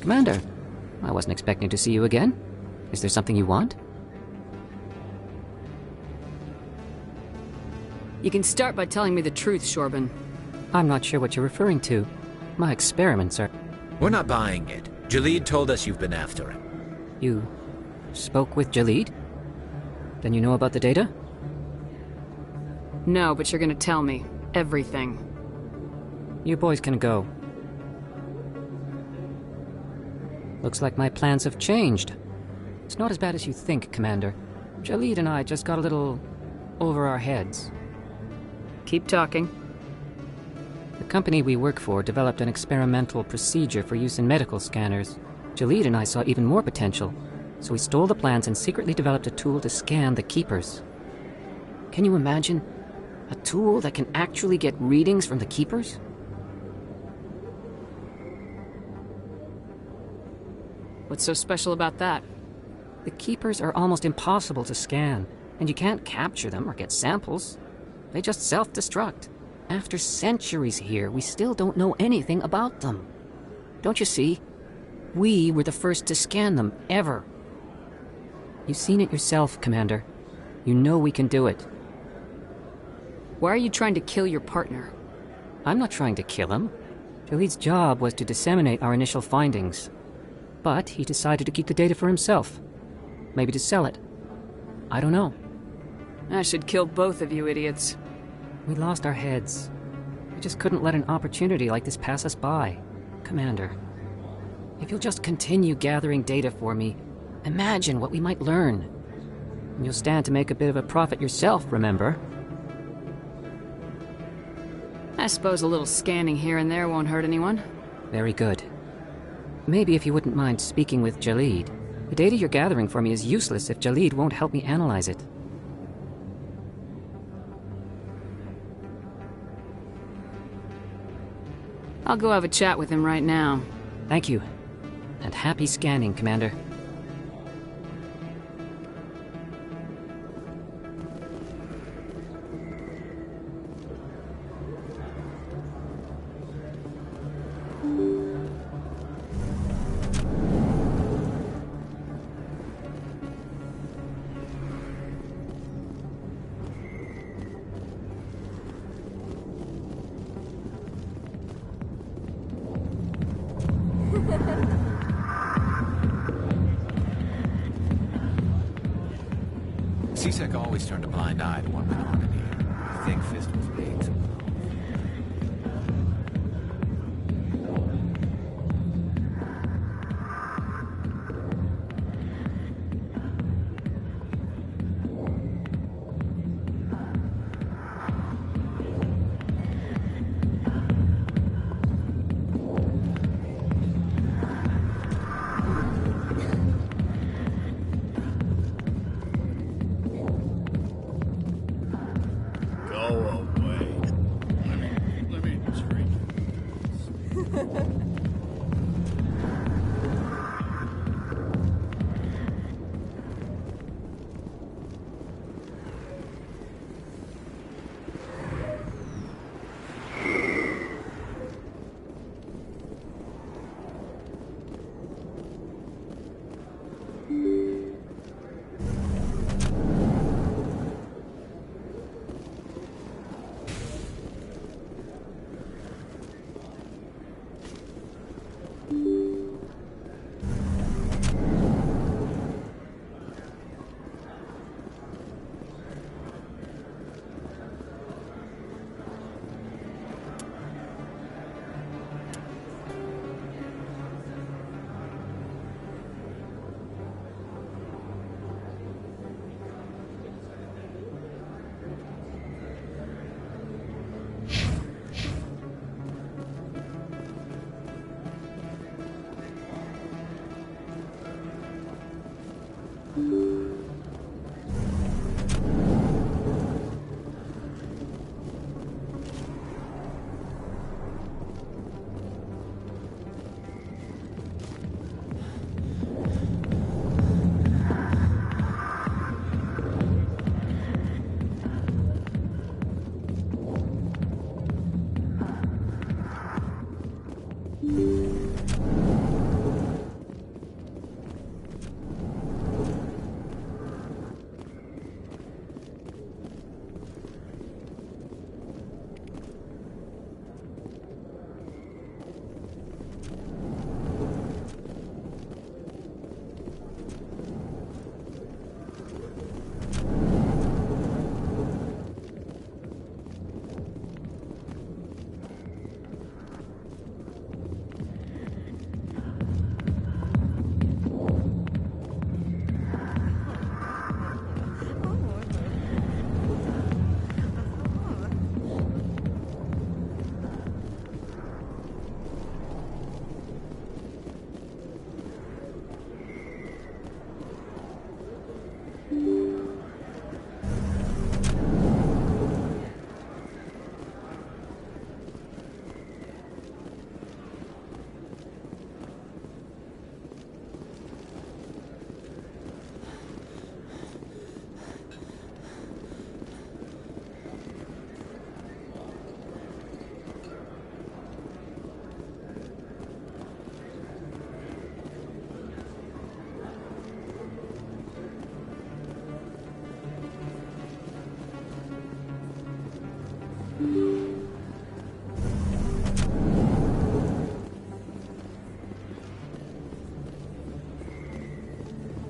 Commander, I wasn't expecting to see you again. Is there something you want? You can start by telling me the truth, Shorban. I'm not sure what you're referring to. My experiments are... We're not buying it. Jalid told us you've been after him. You spoke with Jalid? Then you know about the data? No, but you're gonna tell me. Everything. You boys can go. Looks like my plans have changed. It's not as bad as you think, Commander. Jalid and I just got a little over our heads. Keep talking. The company we work for developed an experimental procedure for use in medical scanners. Jalid and I saw even more potential, so we stole the plans and secretly developed a tool to scan the Keepers. Can you imagine? A tool that can actually get readings from the Keepers? What's so special about that? The Keepers are almost impossible to scan, and you can't capture them or get samples. They just self-destruct. After centuries here, we still don't know anything about them. Don't you see? We were the first to scan them, ever. You've seen it yourself, Commander. You know we can do it. Why are you trying to kill your partner? I'm not trying to kill him. Jalid's job was to disseminate our initial findings. But he decided to keep the data for himself. Maybe to sell it. I don't know. I should kill both of you idiots. We lost our heads. We just couldn't let an opportunity like this pass us by. Commander, if you'll just continue gathering data for me, imagine what we might learn. And you'll stand to make a bit of a profit yourself, remember? I suppose a little scanning here and there won't hurt anyone. Very good. Maybe if you wouldn't mind speaking with Jalid. The data you're gathering for me is useless if Jalid won't help me analyze it. I'll go have a chat with him right now. Thank you. And happy scanning, Commander. C-Sec always turned a blind eye to one minority. The thick fist was made to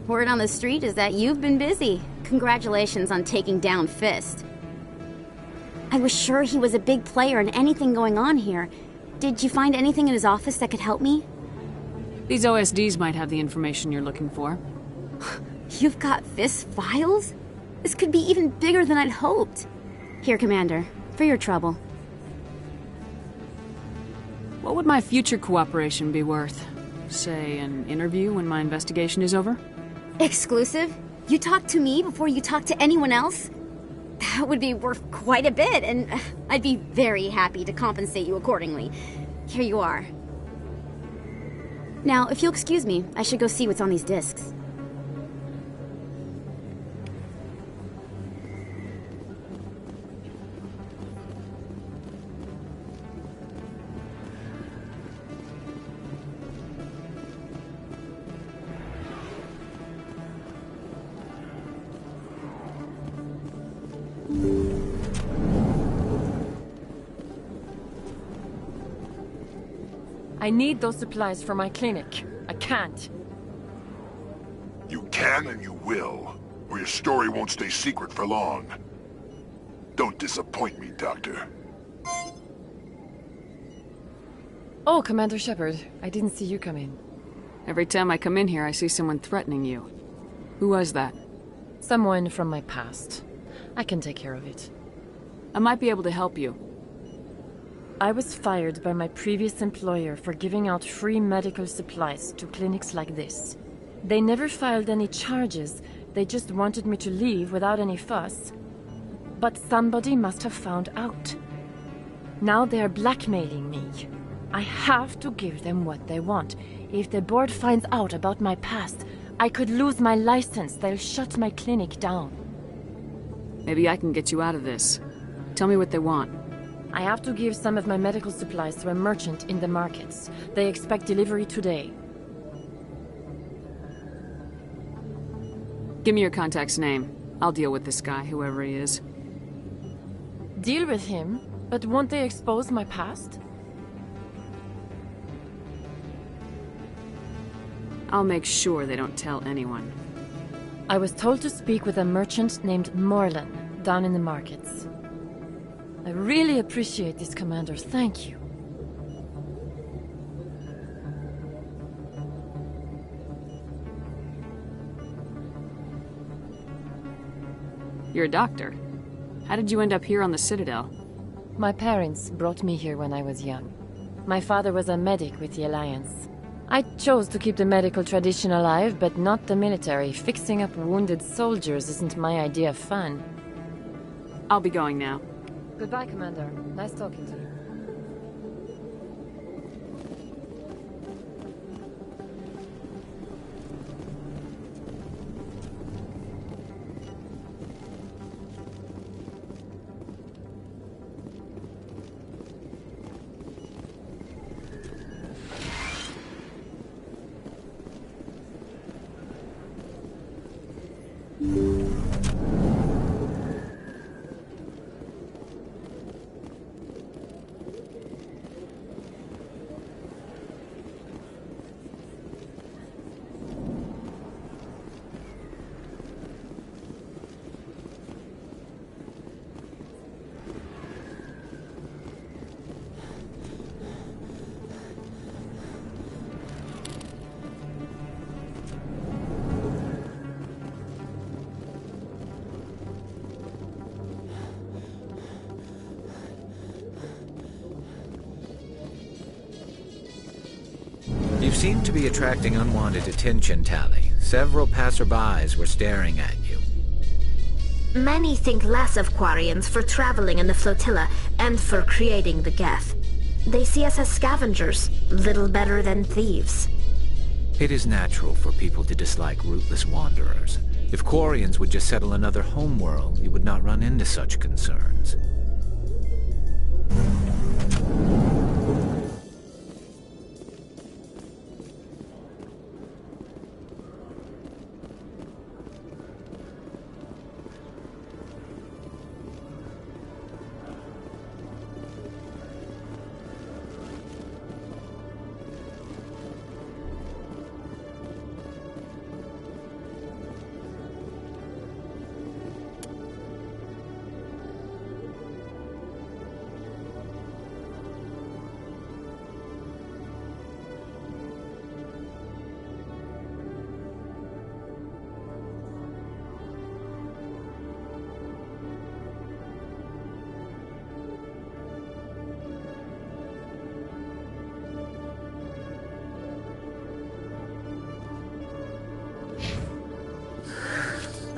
Word on the street is that you've been busy. Congratulations on taking down Fist. I was sure he was a big player in anything going on here. Did you find anything in his office that could help me? These OSDs might have the information you're looking for. You've got Fist's files? This could be even bigger than I'd hoped. Here, Commander, for your trouble. What would my future cooperation be worth? Say, an interview when my investigation is over? Exclusive? You talk to me before you talk to anyone else? That would be worth quite a bit, and I'd be very happy to compensate you accordingly. Here you are. Now, if you'll excuse me, I should go see what's on these discs. I need those supplies for my clinic. I can't. You can and you will, or your story won't stay secret for long. Don't disappoint me, Doctor. Oh, Commander Shepard, I didn't see you come in. Every time I come in here, I see someone threatening you. Who was that? Someone from my past. I can take care of it. I might be able to help you. I was fired by my previous employer for giving out free medical supplies to clinics like this. They never filed any charges, they just wanted me to leave without any fuss. But somebody must have found out. Now they are blackmailing me. I have to give them what they want. If the board finds out about my past, I could lose my license. They'll shut my clinic down. Maybe I can get you out of this. Tell me what they want. I have to give some of my medical supplies to a merchant in the markets. They expect delivery today. Give me your contact's name. I'll deal with this guy, whoever he is. Deal with him? But won't they expose my past? I'll make sure they don't tell anyone. I was told to speak with a merchant named Morlan down in the markets. I really appreciate this, Commander. Thank you. You're a doctor. How did you end up here on the Citadel? My parents brought me here when I was young. My father was a medic with the Alliance. I chose to keep the medical tradition alive, but not the military. Fixing up wounded soldiers isn't my idea of fun. I'll be going now. Goodbye, Commander. Nice talking to you. You seem to be attracting unwanted attention, Tally. Several passerbys were staring at you. Many think less of Quarians for traveling in the flotilla and for creating the Geth. They see us as scavengers, little better than thieves. It is natural for people to dislike rootless wanderers. If Quarians would just settle another homeworld, you would not run into such concerns.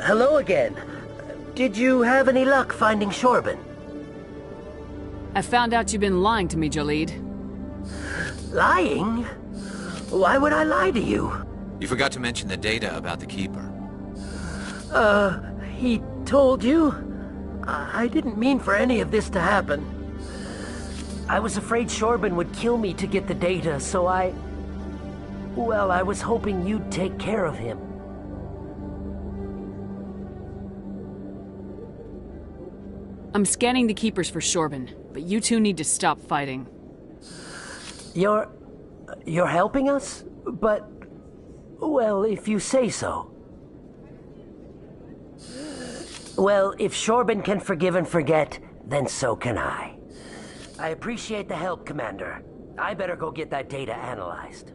Hello again. Did you have any luck finding Shorban? I found out you've been lying to me, Jalid. Lying? Why would I lie to you? You forgot to mention the data about the Keeper. He told you? I didn't mean for any of this to happen. I was afraid Shorban would kill me to get the data, so well, I was hoping you'd take care of him. I'm scanning the Keepers for Shorban, but you two need to stop fighting. You're helping us? But, well, if you say so. Well, if Shorban can forgive and forget, then so can I. I appreciate the help, Commander. I better go get that data analyzed.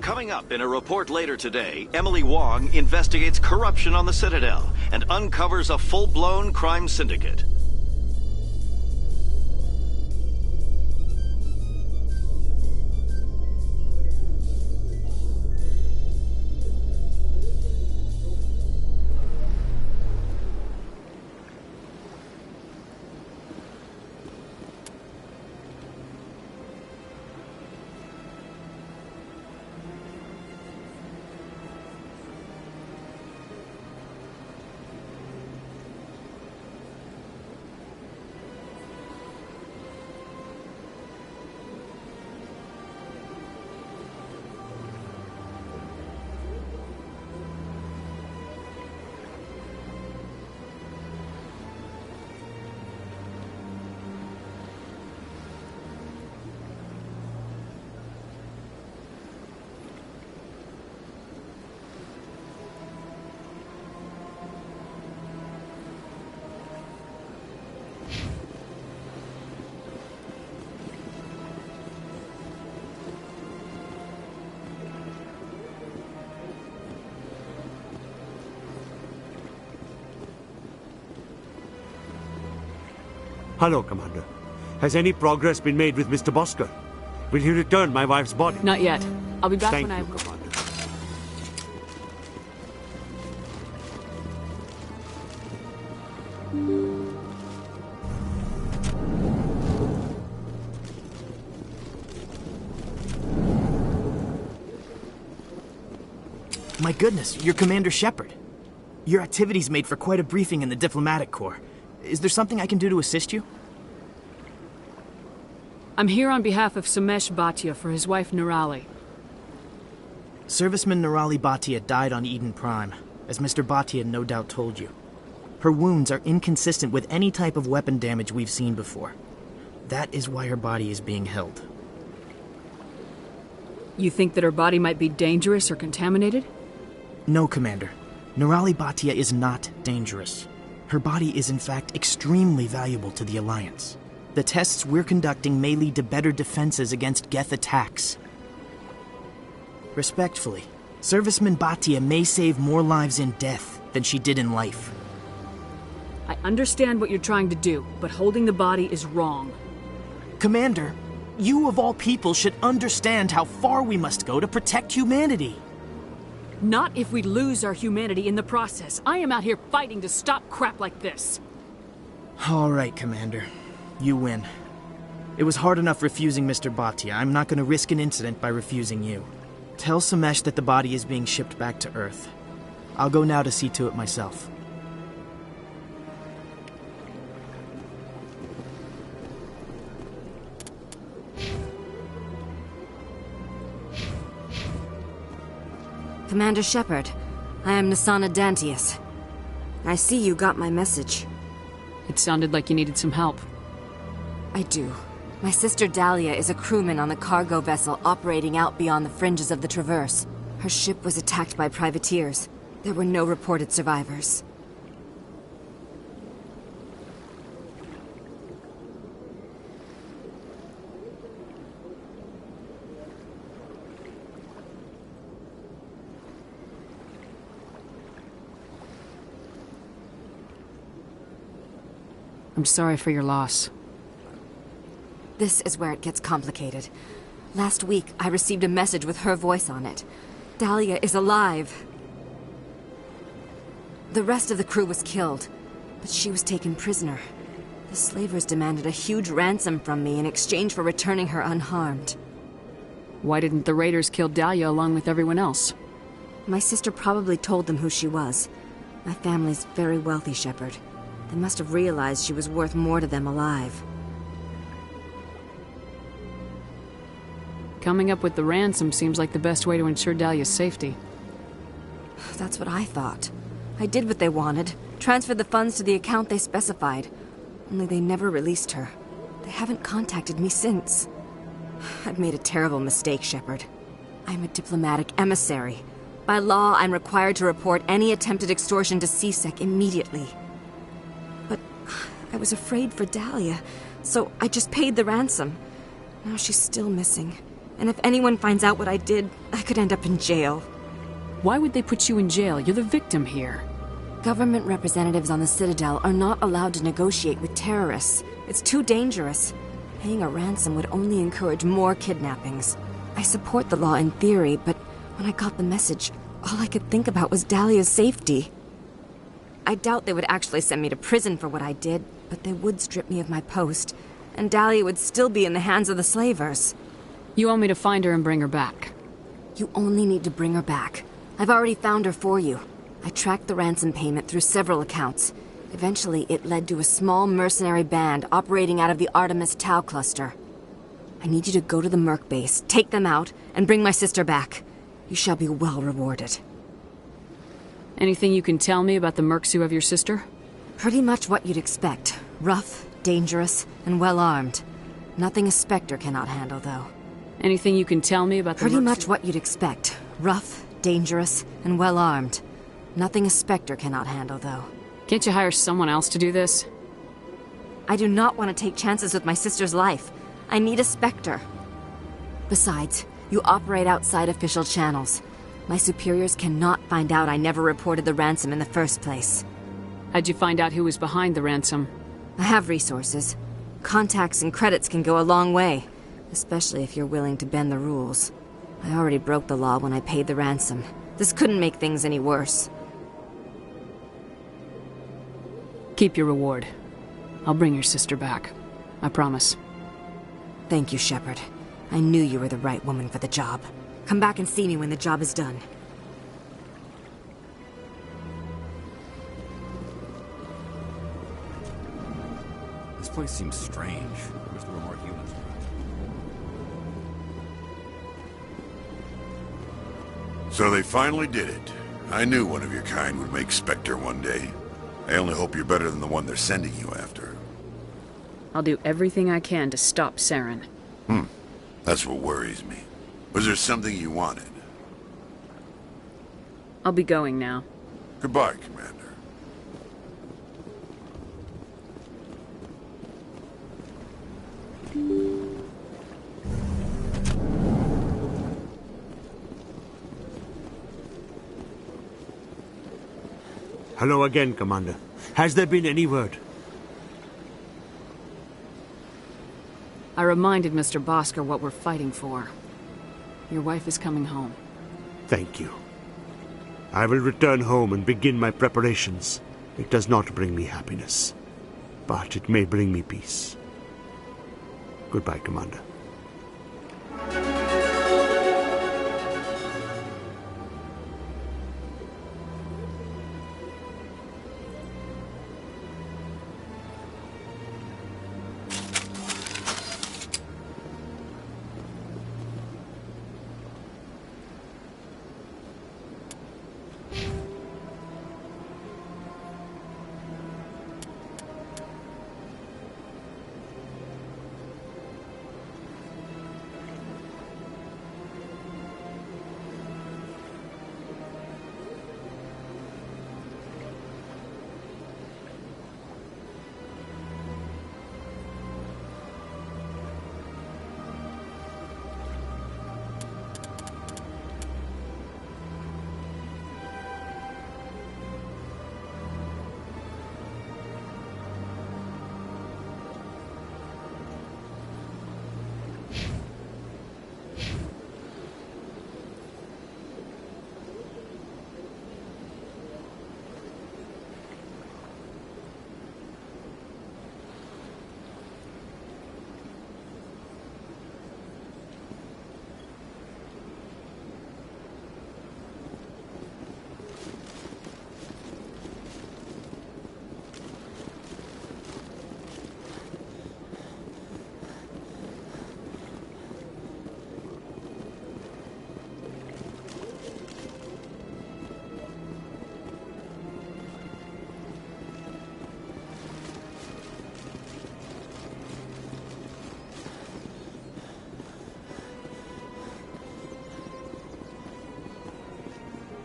Coming up in a report later today, Emily Wong investigates corruption on the Citadel and uncovers a full-blown crime syndicate. Hello, Commander. Has any progress been made with Mr. Bosker? Will he return my wife's body? Not yet. I'll be back Thank when you, I... Commander. My goodness, you're Commander Shepard. Your activities made for quite a briefing in the Diplomatic Corps. Is there something I can do to assist you? I'm here on behalf of Somesh Bhatia for his wife Nirali. Serviceman Nirali Bhatia died on Eden Prime, as Mr. Bhatia no doubt told you. Her wounds are inconsistent with any type of weapon damage we've seen before. That is why her body is being held. You think that her body might be dangerous or contaminated? No, Commander. Nerali Bhatia is not dangerous. Her body is in fact extremely valuable to the Alliance. The tests we're conducting may lead to better defenses against Geth attacks. Respectfully, Serviceman Bhatia may save more lives in death than she did in life. I understand what you're trying to do, but holding the body is wrong. Commander, you of all people should understand how far we must go to protect humanity. Not if we lose our humanity in the process. I am out here fighting to stop crap like this. All right, Commander. You win. It was hard enough refusing Mr. Bhatia. I'm not going to risk an incident by refusing you. Tell Samesh that the body is being shipped back to Earth. I'll go now to see to it myself. Commander Shepard, I am Nasana Dantius. I see you got my message. It sounded like you needed some help. I do. My sister Dahlia is a crewman on the cargo vessel operating out beyond the fringes of the Traverse. Her ship was attacked by privateers. There were no reported survivors. I'm sorry for your loss. This is where it gets complicated. Last week, I received a message with her voice on it. Dahlia is alive. The rest of the crew was killed, but she was taken prisoner. The slavers demanded a huge ransom from me in exchange for returning her unharmed. Why didn't the raiders kill Dahlia along with everyone else? My sister probably told them who she was. My family's very wealthy, Shepard. They must have realized she was worth more to them alive. Coming up with the ransom seems like the best way to ensure Dahlia's safety. That's what I thought. I did what they wanted, transferred the funds to the account they specified. Only they never released her. They haven't contacted me since. I've made a terrible mistake, Shepard. I'm a diplomatic emissary. By law, I'm required to report any attempted extortion to CSEC immediately. But I was afraid for Dahlia, so I just paid the ransom. Now she's still missing. And if anyone finds out what I did, I could end up in jail. Why would they put you in jail? You're the victim here. Government representatives on the Citadel are not allowed to negotiate with terrorists. It's too dangerous. Paying a ransom would only encourage more kidnappings. I support the law in theory, but when I got the message, all I could think about was Dahlia's safety. I doubt they would actually send me to prison for what I did, but they would strip me of my post, and Dahlia would still be in the hands of the slavers. You want me to find her and bring her back? You only need to bring her back. I've already found her for you. I tracked the ransom payment through several accounts. Eventually, it led to a small mercenary band operating out of the Artemis Tau cluster. I need you to go to the Merc base, take them out, and bring my sister back. You shall be well rewarded. Anything you can tell me about the Mercs who have your sister? Pretty much what you'd expect. Rough, dangerous, and well-armed. Nothing a Spectre cannot handle, though. Anything you can tell me about the Pretty Mercs much what you'd expect. Rough, dangerous, and well-armed. Nothing a Spectre cannot handle, though. Can't you hire someone else to do this? I do not want to take chances with my sister's life. I need a Spectre. Besides, you operate outside official channels. My superiors cannot find out I never reported the ransom in the first place. How'd you find out who was behind the ransom? I have resources. Contacts and credits can go a long way, especially if you're willing to bend the rules. I already broke the law when I paid the ransom. This couldn't make things any worse. Keep your reward. I'll bring your sister back. I promise. Thank you, Shepard. I knew you were the right woman for the job. Come back and see me when the job is done. This place seems strange. I wish there were more humans around. So they finally did it. I knew one of your kind would make Spectre one day. I only hope you're better than the one they're sending you after. I'll do everything I can to stop Saren. That's what worries me. Was there something you wanted? I'll be going now. Goodbye, Commander. Hello again, Commander. Has there been any word? I reminded Mr. Bosker what we're fighting for. Your wife is coming home. Thank you. I will return home and begin my preparations. It does not bring me happiness, but it may bring me peace. Goodbye, Commander.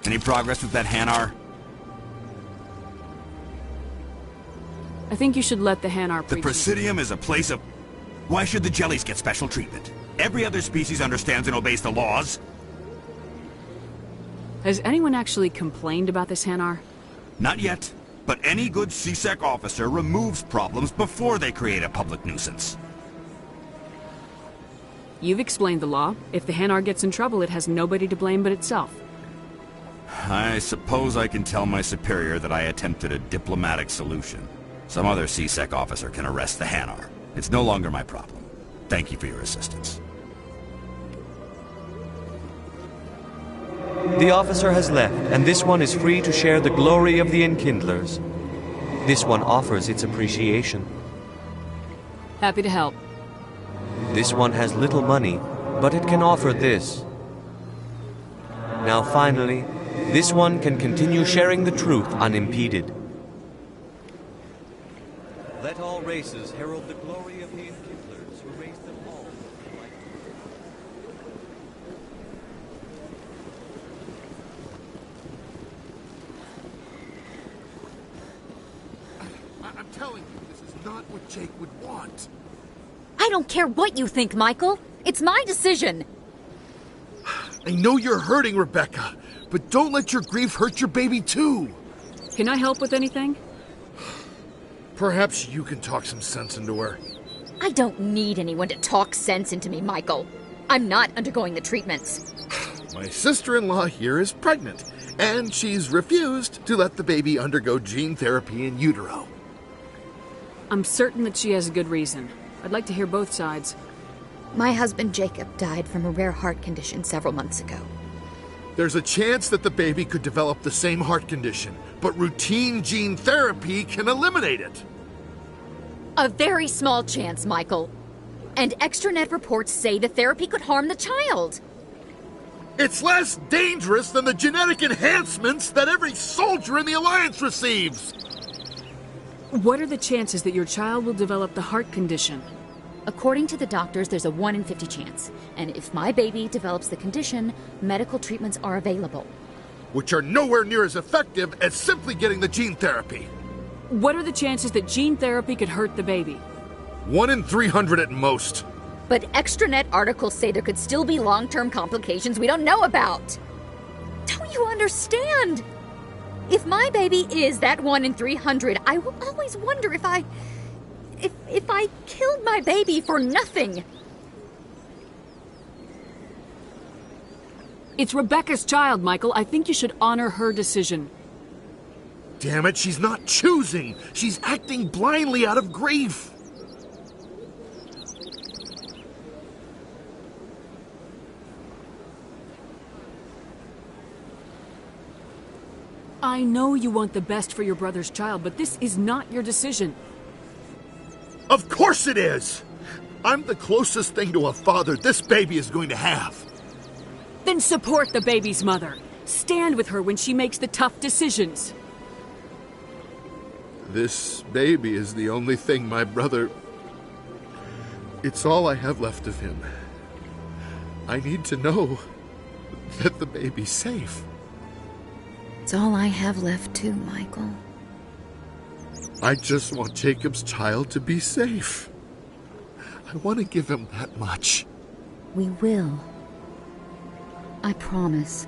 Any progress with that Hanar? I think you should let the Hanar The Presidium is a place of... Why should the jellies get special treatment? Every other species understands and obeys the laws. Has anyone actually complained about this Hanar? Not yet, but any good CSEC officer removes problems before they create a public nuisance. You've explained the law. If the Hanar gets in trouble, it has nobody to blame but itself. I suppose I can tell my superior that I attempted a diplomatic solution. Some other CSEC officer can arrest the Hanar. It's no longer my problem. Thank you for your assistance. The officer has left, and this one is free to share the glory of the Enkindlers. This one offers its appreciation. Happy to help. This one has little money, but it can offer this. Now finally, this one can continue sharing the truth unimpeded. Let all races herald the glory of the Enkindlers who raised them all. I'm telling you, this is not what Jake would want. I don't care what you think, Michael. It's my decision. I know you're hurting, Rebecca, but don't let your grief hurt your baby too. Can I help with anything? Perhaps you can talk some sense into her. I don't need anyone to talk sense into me, Michael. I'm not undergoing the treatments. My sister-in-law here is pregnant, and she's refused to let the baby undergo gene therapy in utero. I'm certain that she has a good reason. I'd like to hear both sides. My husband Jacob died from a rare heart condition several months ago. There's a chance that the baby could develop the same heart condition, but routine gene therapy can eliminate it. A very small chance, Michael. And extranet reports say the therapy could harm the child. It's less dangerous than the genetic enhancements that every soldier in the Alliance receives. What are the chances that your child will develop the heart condition? According to the doctors, there's a 1 in 50 chance. And if my baby develops the condition, medical treatments are available. which are nowhere near as effective as simply getting the gene therapy. What are the chances that gene therapy could hurt the baby? 1 in 300 at most. But extranet articles say there could still be long-term complications we don't know about. Don't you understand? If my baby is that 1 in 300, I will always wonder if I killed my baby for nothing. It's Rebecca's child, Michael. I think you should honor her decision. Damn it, she's not choosing. She's acting blindly out of grief. I know you want the best for your brother's child, but this is not your decision. Of course it is! I'm the closest thing to a father this baby is going to have. Then support the baby's mother. Stand with her when she makes the tough decisions. This baby is the only thing my brother... It's all I have left of him. I need to know that the baby's safe. It's all I have left too, Michael. I just want Jacob's child to be safe. I want to give him that much. We will. I promise.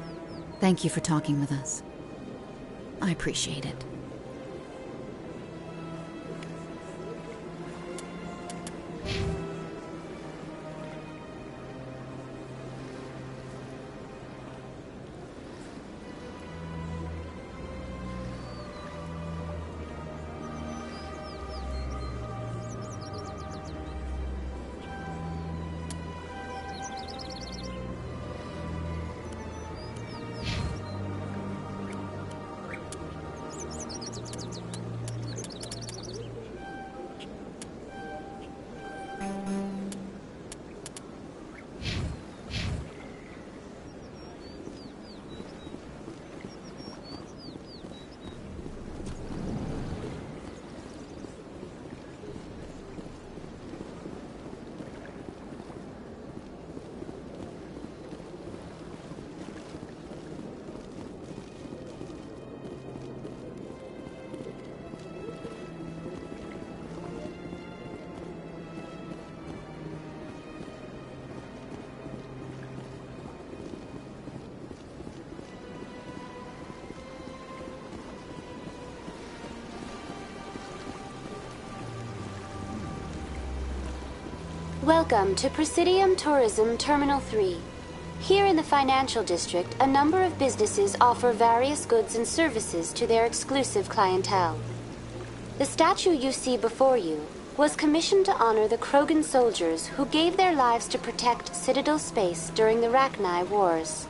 Thank you for talking with us. I appreciate it. Welcome to Presidium Tourism Terminal 3. Here in the financial district, a number of businesses offer various goods and services to their exclusive clientele. The statue you see before you was commissioned to honor the Krogan soldiers who gave their lives to protect Citadel space during the Rachni Wars.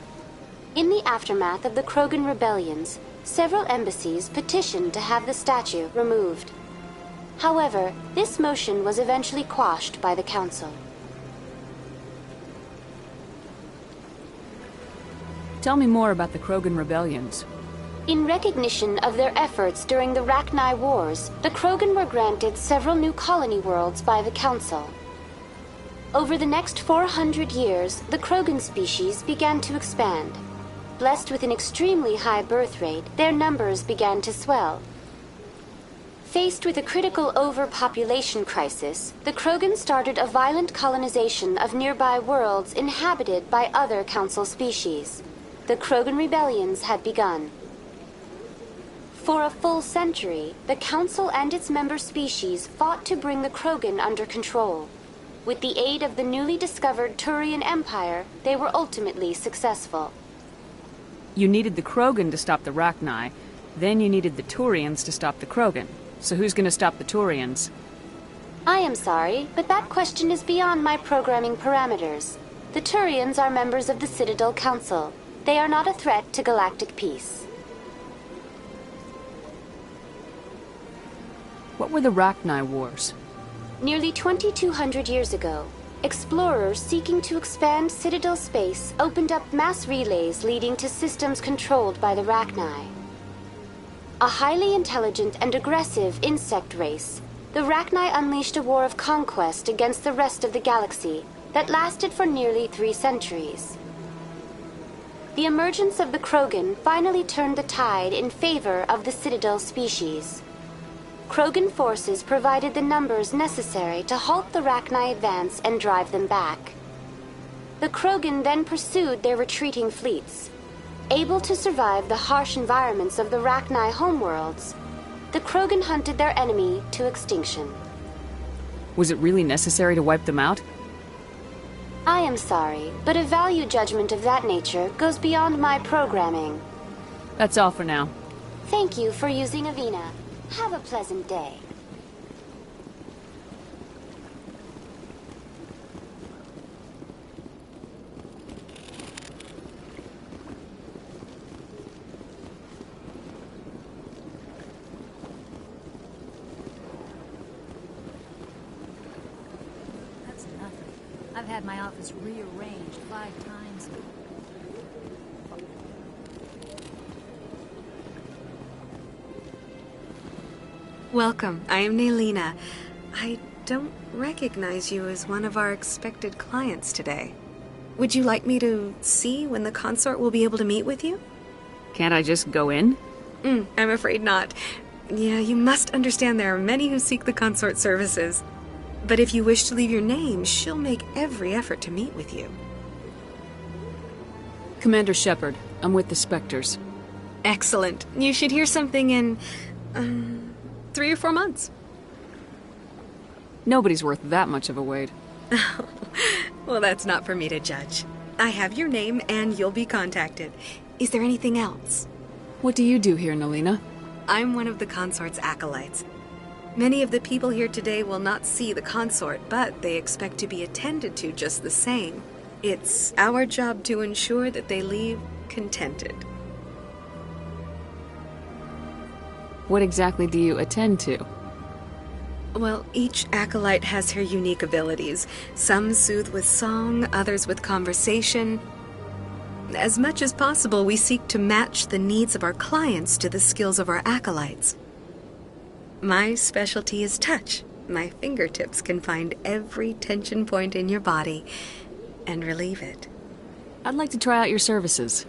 In the aftermath of the Krogan rebellions, several embassies petitioned to have the statue removed. However, this motion was eventually quashed by the Council. Tell me more about the Krogan rebellions. In recognition of their efforts during the Rachni Wars, the Krogan were granted several new colony worlds by the Council. Over the next 400 years, the Krogan species began to expand. Blessed with an extremely high birth rate, their numbers began to swell. Faced with a critical overpopulation crisis, the Krogan started a violent colonization of nearby worlds inhabited by other Council species. The Krogan rebellions had begun. For a full century, the Council and its member species fought to bring the Krogan under control. With the aid of the newly discovered Turian Empire, they were ultimately successful. You needed the Krogan to stop the Rachni, then you needed the Turians to stop the Krogan. So who's going to stop the Turians? I am sorry, but that question is beyond my programming parameters. The Turians are members of the Citadel Council. They are not a threat to galactic peace. What were the Rachni Wars? Nearly 2,200 years ago, explorers seeking to expand Citadel space opened up mass relays leading to systems controlled by the Rachni. A highly intelligent and aggressive insect race, the Rachni unleashed a war of conquest against the rest of the galaxy that lasted for nearly 3 centuries. the emergence of the Krogan finally turned the tide in favor of the Citadel species. Krogan forces provided the numbers necessary to halt the Rachni advance and drive them back. The Krogan then pursued their retreating fleets. Able to survive the harsh environments of the Rachni homeworlds, the Krogan hunted their enemy to extinction. Was it really necessary to wipe them out? I am sorry, but a value judgment of that nature goes beyond my programming. That's all for now. Thank you for using Avina. Have a pleasant day. That's nothing. I've had my office rearranged 5 times. Welcome. I am Naylina. I don't recognize you as one of our expected clients today. Would you like me to see when the consort will be able to meet with you? Can't I just go in? I'm afraid not. Yeah, you must understand there are many who seek the consort services. But if you wish to leave your name, she'll make every effort to meet with you. Commander Shepard, I'm with the Spectres. Excellent. You should hear something in, 3 or 4 months. Nobody's worth that much of a wait. Well, that's not for me to judge. I have your name and you'll be contacted. Is there anything else? What do you do here, Naylina? I'm one of the consort's acolytes. Many of the people here today will not see the consort, but they expect to be attended to just the same. It's our job to ensure that they leave contented. What exactly do you attend to? Well, each acolyte has her unique abilities. Some soothe with song, others with conversation. As much as possible, we seek to match the needs of our clients to the skills of our acolytes. My specialty is touch. My fingertips can find every tension point in your body and relieve it. I'd like to try out your services.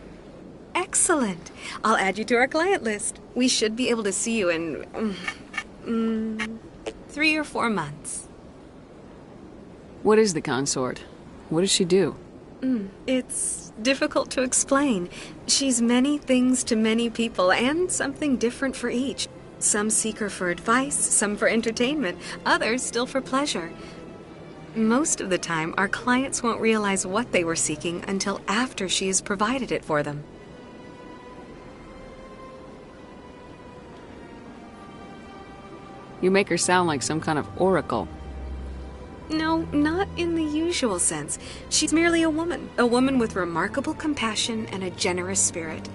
Excellent. I'll add you to our client list. We should be able to see you in 3 or 4 months. What is the consort? What does she do? It's difficult to explain. She's many things to many people, and something different for each. Some seek her for advice, some for entertainment, others still for pleasure. Most of the time, our clients won't realize what they were seeking until after she has provided it for them. You make her sound like some kind of oracle. No, not in the usual sense. She's merely a woman with remarkable compassion and a generous spirit.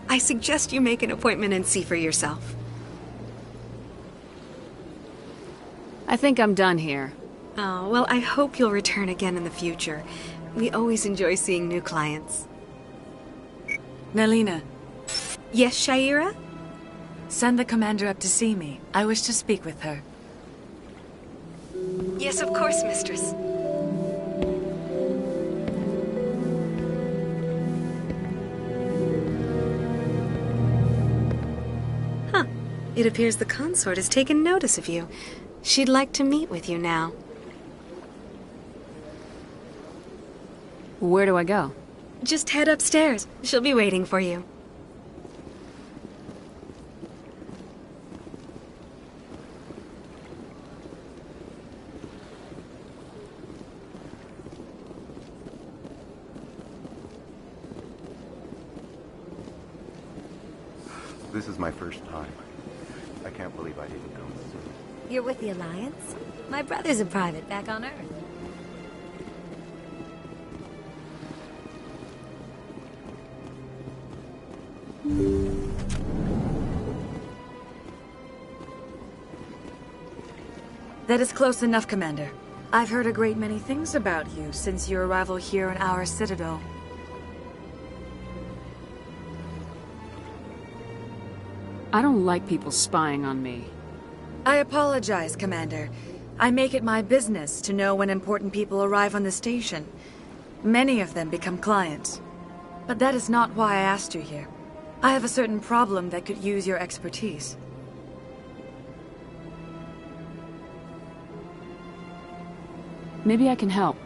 I suggest you make an appointment and see for yourself. I think I'm done here. Oh, well, I hope you'll return again in the future. We always enjoy seeing new clients. Naylina. Yes, Shaira? Send the commander up to see me. I wish to speak with her. Yes, of course, mistress. Huh. It appears the consort has taken notice of you. She'd like to meet with you now. Where do I go? Just head upstairs. She'll be waiting for you. This is my first time. I can't believe I didn't come sooner. You're with the Alliance? My brother's a private back on Earth. That is close enough, Commander. I've heard a great many things about you since your arrival here in our Citadel. I don't like people spying on me. I apologize, Commander. I make it my business to know when important people arrive on the station. Many of them become clients. But that is not why I asked you here. I have a certain problem that could use your expertise. Maybe I can help.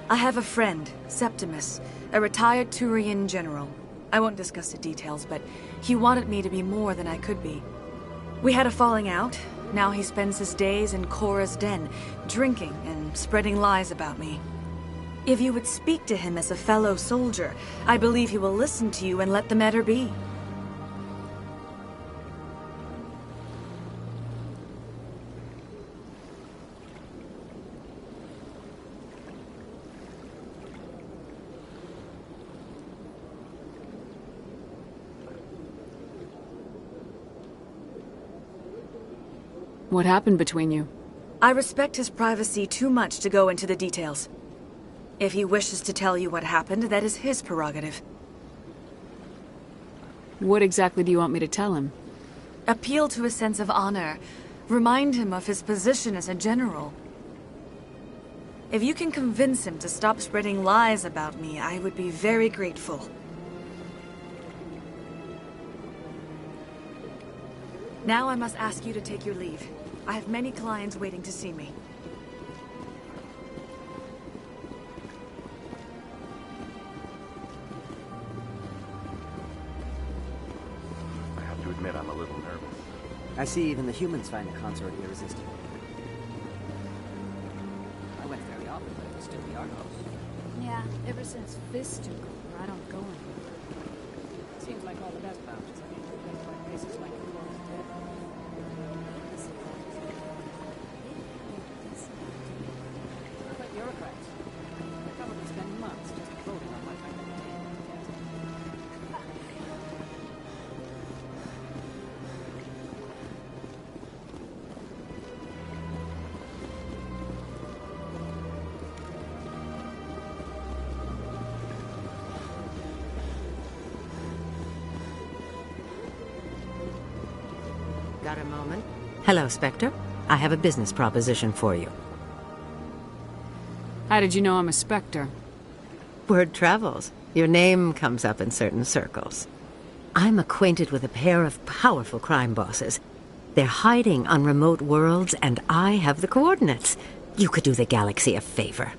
I have a friend, Septimus, a retired Turian general. I won't discuss the details, but he wanted me to be more than I could be. We had a falling out. Now he spends his days in Korra's den, drinking and spreading lies about me. If you would speak to him as a fellow soldier, I believe he will listen to you and let the matter be. What happened between you? I respect his privacy too much to go into the details. If he wishes to tell you what happened, that is his prerogative. What exactly do you want me to tell him? Appeal to his sense of honor. Remind him of his position as a general. If you can convince him to stop spreading lies about me, I would be very grateful. Now I must ask you to take your leave. I have many clients waiting to see me. I have to admit I'm a little nervous. I see even the humans find the consort irresistible. I went fairly often, but it was still the art house. Yeah, ever since Fist took over, I don't go anywhere. Seems like all the best vouchers have been replaced by faces like the world's dead. But bureaucrats, they're probably spending months just voting on what kind of Got a moment? Hello, Spectre. I have a business proposition for you. How did you know I'm a Spectre? Word travels. Your name comes up in certain circles. I'm acquainted with a pair of powerful crime bosses. They're hiding on remote worlds, and I have the coordinates. You could do the galaxy a favor.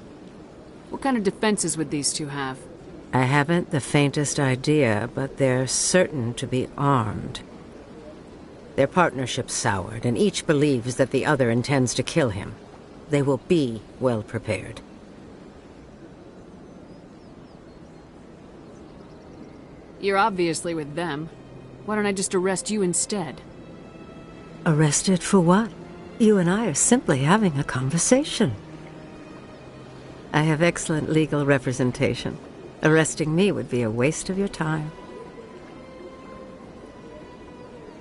What kind of defenses would these two have? I haven't the faintest idea, but they're certain to be armed. Their partnership's soured, and each believes that the other intends to kill him. They will be well prepared. You're obviously with them. Why don't I just arrest you instead? Arrested for what? You and I are simply having a conversation. I have excellent legal representation. Arresting me would be a waste of your time.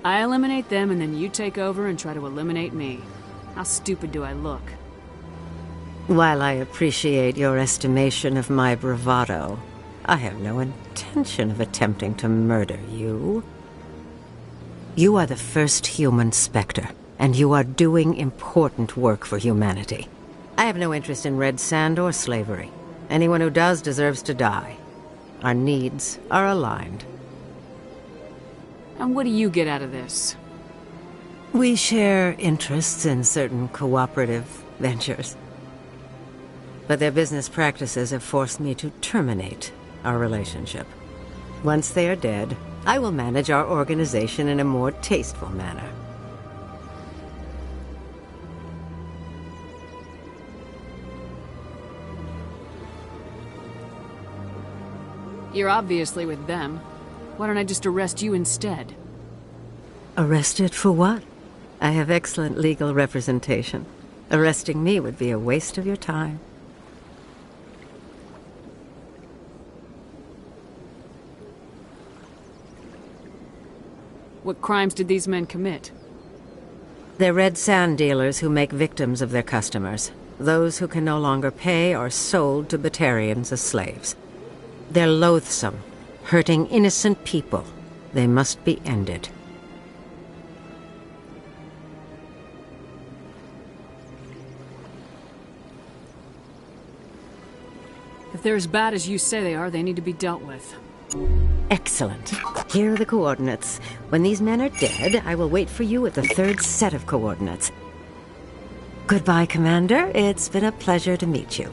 I eliminate them and then you take over and try to eliminate me. How stupid do I look? While I appreciate your estimation of my bravado, I have no intention of attempting to murder you. You are the first human Spectre, and you are doing important work for humanity. I have no interest in red sand or slavery. Anyone who does deserves to die. Our needs are aligned. And what do you get out of this? We share interests in certain cooperative ventures. But their business practices have forced me to terminate our relationship. Once they are dead, I will manage our organization in a more tasteful manner. You're obviously with them. Why don't I just arrest you instead? Arrested for what? I have excellent legal representation. Arresting me would be a waste of your time. What crimes did these men commit? They're red sand dealers who make victims of their customers. Those who can no longer pay are sold to Batarians as slaves. They're loathsome, hurting innocent people. They must be ended. If they're as bad as you say they are, they need to be dealt with. Excellent. Here are the coordinates. When these men are dead, I will wait for you at the third set of coordinates. Goodbye, Commander. It's been a pleasure to meet you.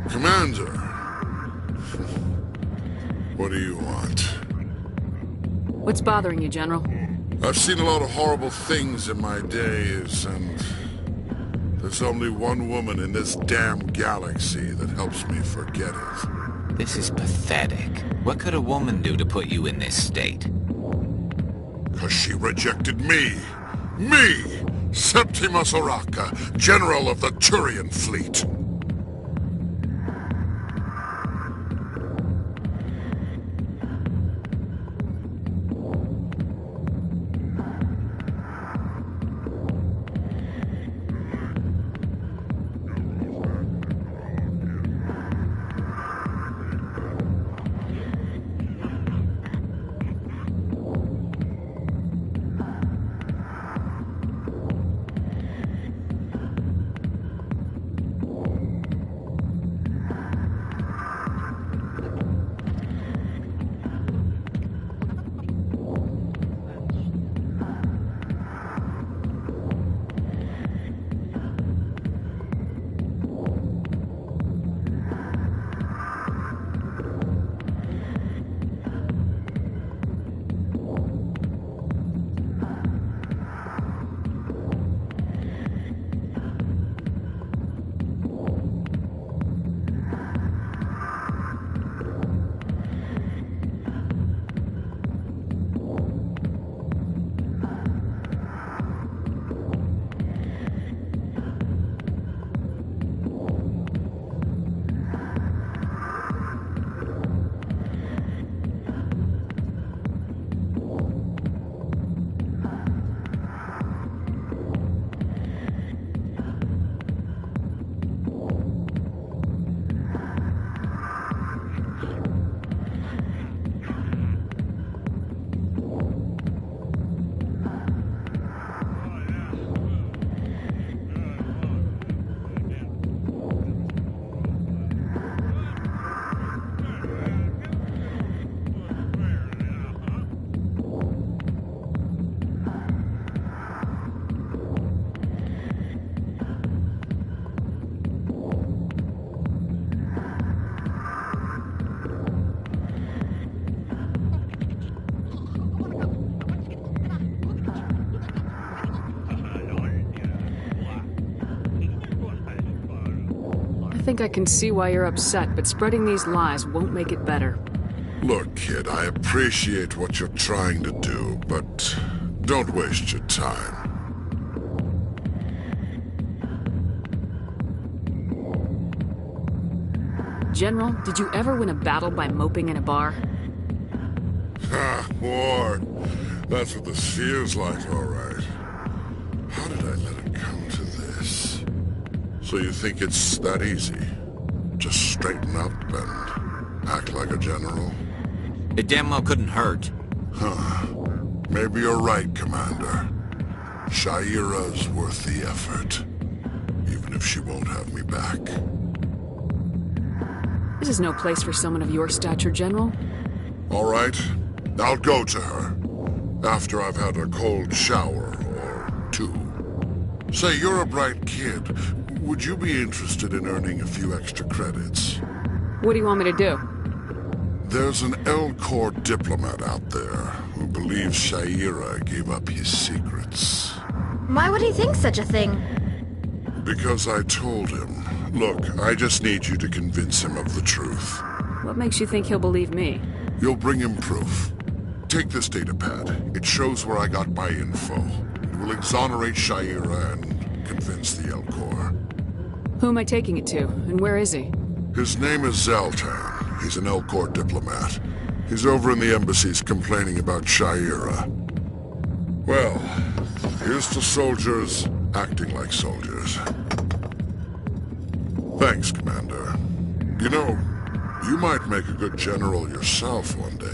Commander, what do you want? What's bothering you, General? I've seen a lot of horrible things in my days, and there's only one woman in this damn galaxy that helps me forget it. This is pathetic. What could a woman do to put you in this state? 'Cause she rejected me! Me! Septimus Oraka, General of the Turian Fleet! I think I can see why you're upset, but spreading these lies won't make it better. Look, kid, I appreciate what you're trying to do, but don't waste your time. General, did you ever win a battle by moping in a bar? Ha, war. That's what this feels like, all right. How did I let it come to this? So you think it's that easy? Just straighten up and act like a general? It damn well couldn't hurt. Huh. Maybe you're right, Commander. Shaira's worth the effort. Even if she won't have me back. This is no place for someone of your stature, General. All right. I'll go to her. After I've had a cold shower or too. Say, you're a bright kid. Would you be interested in earning a few extra credits? What do you want me to do? There's an L-Corps diplomat out there who believes Shaira gave up his secrets. Why would he think such a thing? Because I told him. Look, I just need you to convince him of the truth. What makes you think he'll believe me? You'll bring him proof. Take this datapad. It shows where I got my info. It will exonerate Shaira and convince the L-Corps. Who am I taking it to, and where is he? His name is Zaltan. He's an L-Corps diplomat. He's over in the embassies complaining about Shaira. Well, here's to soldiers acting like soldiers. Thanks, Commander. You know, you might make a good general yourself one day.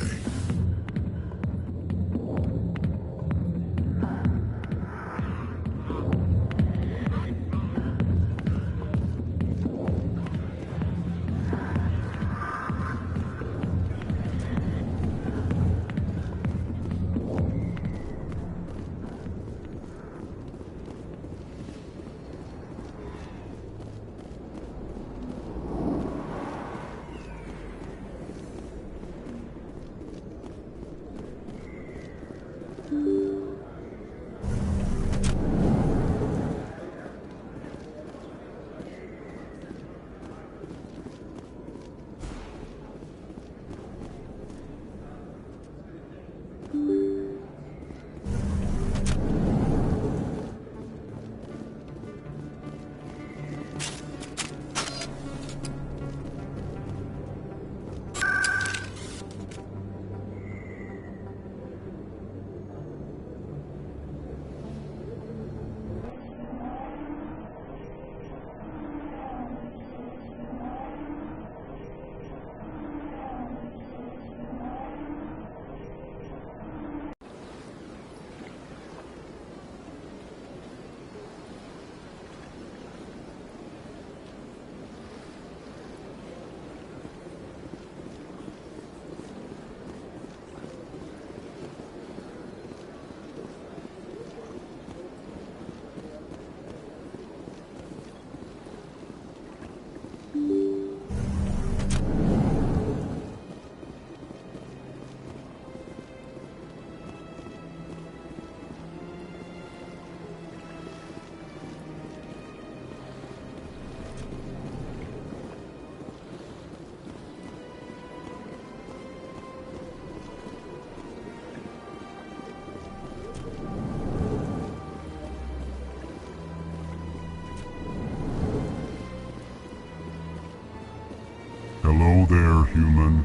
Hello there, human.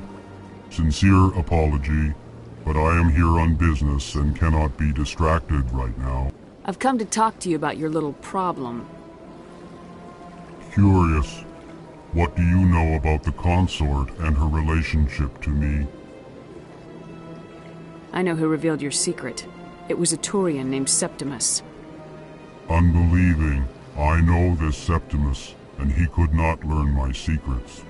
Sincere apology, but I am here on business and cannot be distracted right now. I've come to talk to you about your little problem. Curious. What do you know about the consort and her relationship to me? I know who revealed your secret. It was a Turian named Septimus. Unbelieving. I know this Septimus, and he could not learn my secrets.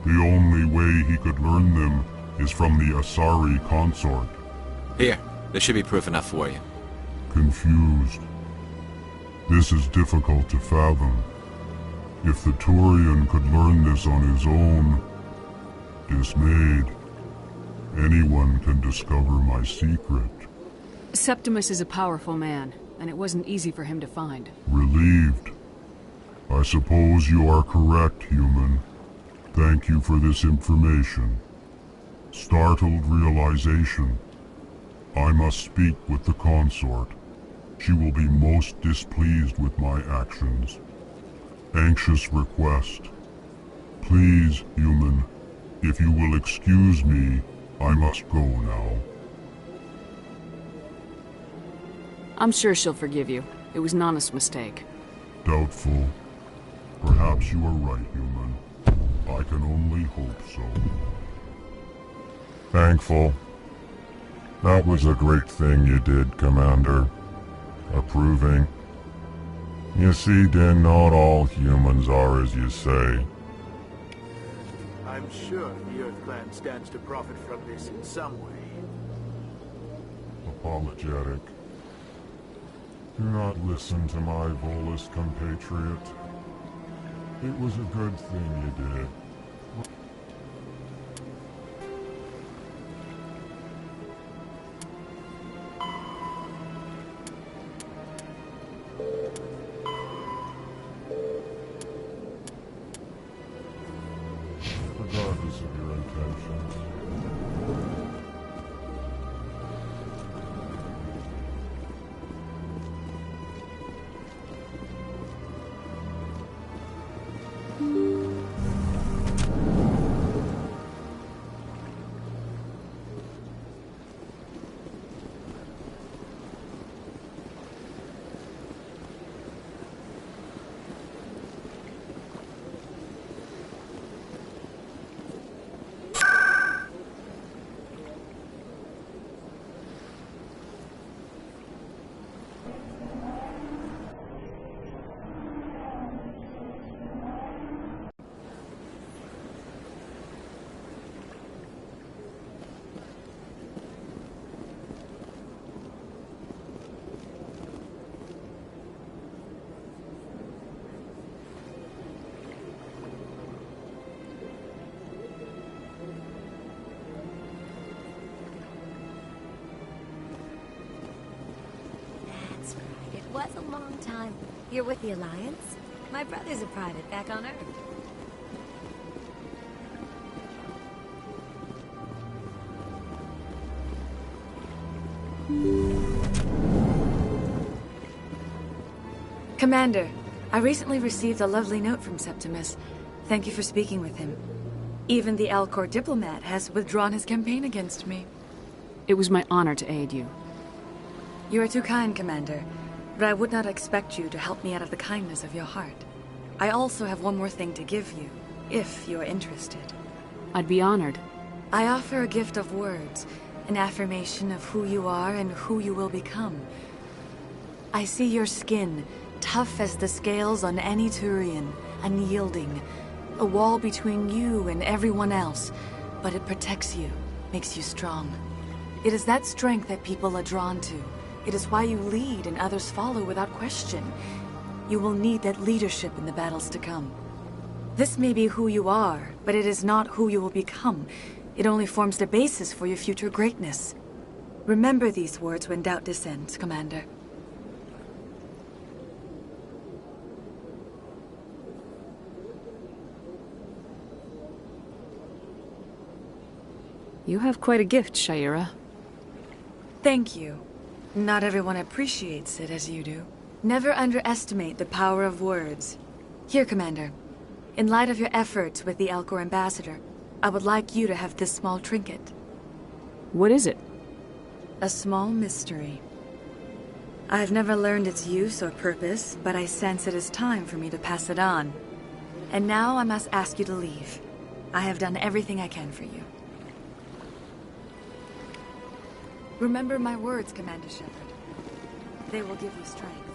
The only way he could learn them is from the Asari consort. Here, this should be proof enough for you. Confused. This is difficult to fathom. If the Turian could learn this on his own, dismayed, anyone can discover my secret. Septimus is a powerful man, and it wasn't easy for him to find. Relieved. I suppose you are correct, human. Thank you for this information. Startled realization. I must speak with the consort. She will be most displeased with my actions. Anxious request. Please, human, if you will excuse me, I must go now. I'm sure she'll forgive you. It was an honest mistake. Doubtful. Perhaps you are right, human. I can only hope so. Thankful. That was a great thing you did, Commander. Approving. You see, Din, not all humans are as you say. I'm sure the Earth Clan stands to profit from this in some way. Apologetic. Do not listen to my Volus compatriot. It was a good thing you did. Regardless of your intentions. That's right. It was a long time. You're with the Alliance? My brother's a private back on Earth. Commander, I recently received a lovely note from Septimus. Thank you for speaking with him. Even the Alcor diplomat has withdrawn his campaign against me. It was my honor to aid you. You are too kind, Commander, but I would not expect you to help me out of the kindness of your heart. I also have one more thing to give you, if you are interested. I'd be honored. I offer a gift of words, an affirmation of who you are and who you will become. I see your skin, tough as the scales on any Turian, unyielding, a wall between you and everyone else, but it protects you, makes you strong. It is that strength that people are drawn to. It is why you lead and others follow without question. You will need that leadership in the battles to come. This may be who you are, but it is not who you will become. It only forms the basis for your future greatness. Remember these words when doubt descends, Commander. You have quite a gift, Shaira. Thank you. Not everyone appreciates it as you do. Never underestimate the power of words. Here, Commander. In light of your efforts with the Alcor ambassador, I would like you to have this small trinket. What is it? A small mystery. I've never learned its use or purpose, but I sense it is time for me to pass it on. And now I must ask you to leave. I have done everything I can for you. Remember my words, Commander Shepard. They will give you strength.